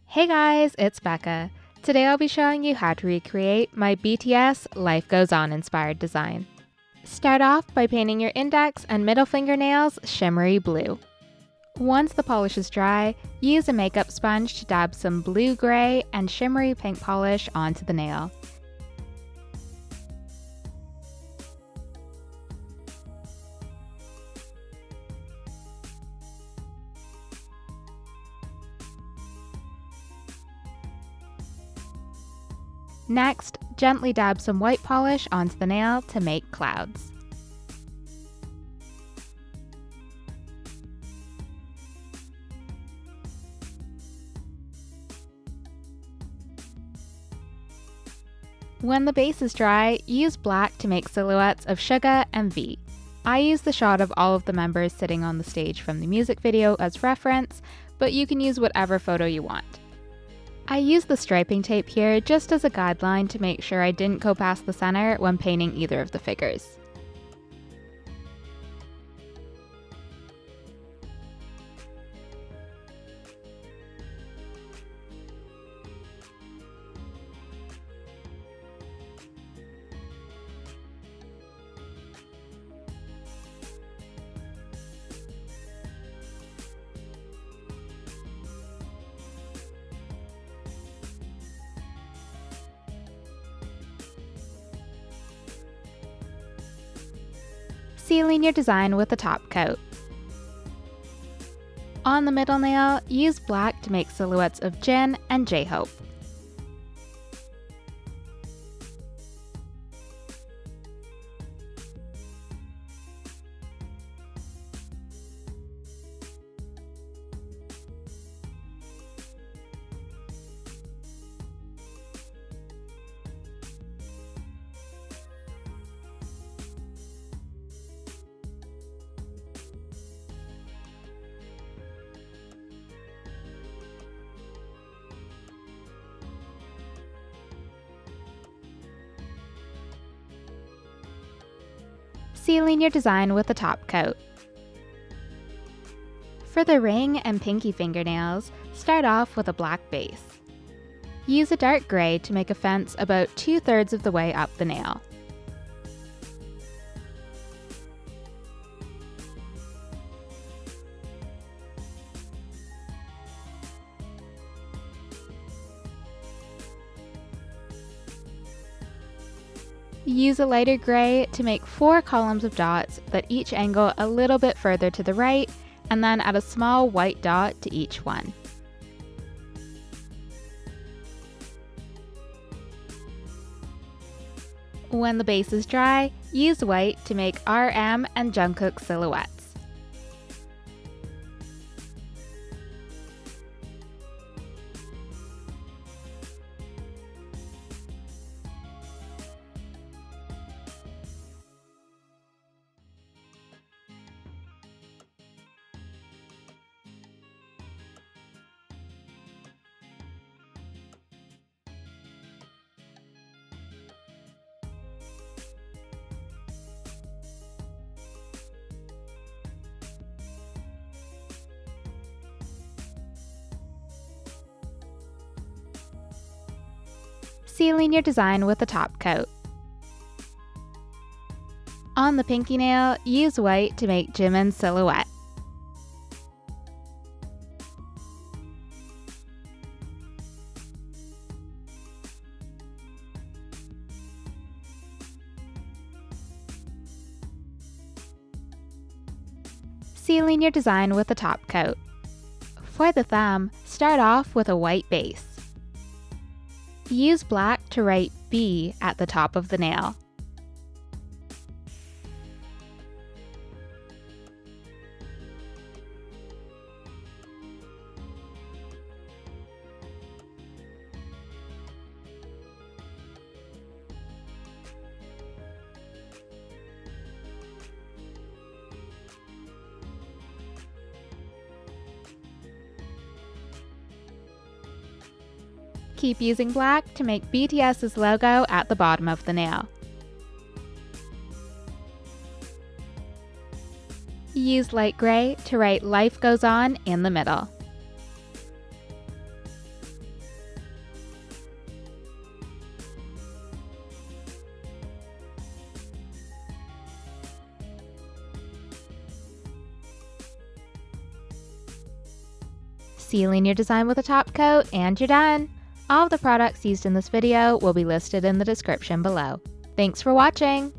Hey guys, it's Becca. Today I'll be showing you how to recreate my BTS Life Goes On inspired design. Start off by painting your index and middle fingernails shimmery blue. Once the polish is dry, use a makeup sponge to dab some blue-gray and shimmery pink polish onto the nail. Next, gently dab some white polish onto the nail to make clouds. When the base is dry, use black to make silhouettes of Suga and V. I use the shot of all of the members sitting on the stage from the music video as reference, but you can use whatever photo you want. I used the striping tape here just as a guideline to make sure I didn't go past the center when painting either of the figures. Sealing your design with a top coat. On the middle nail, use black to make silhouettes of Jin and J-Hope. Sealing your design with a top coat. For the ring and pinky fingernails, start off with a black base. Use a dark gray to make a fence about 2/3 of the way up the nail. Use a lighter gray to make 4 columns of dots that each angle a little bit further to the right, and then add a small white dot to each one. When the base is dry, use white to make RM and Jungkook silhouettes. Sealing your design with a top coat. On the pinky nail, use white to make Jimin's silhouette. Sealing your design with a top coat. For the thumb, start off with a white base. Use black to write B at the top of the nail. Keep using black to make BTS's logo at the bottom of the nail. Use light gray to write Life Goes On in the middle. sealing your design with a top coat, and you're done! All of the products used in this video will be listed in the description below. Thanks for watching!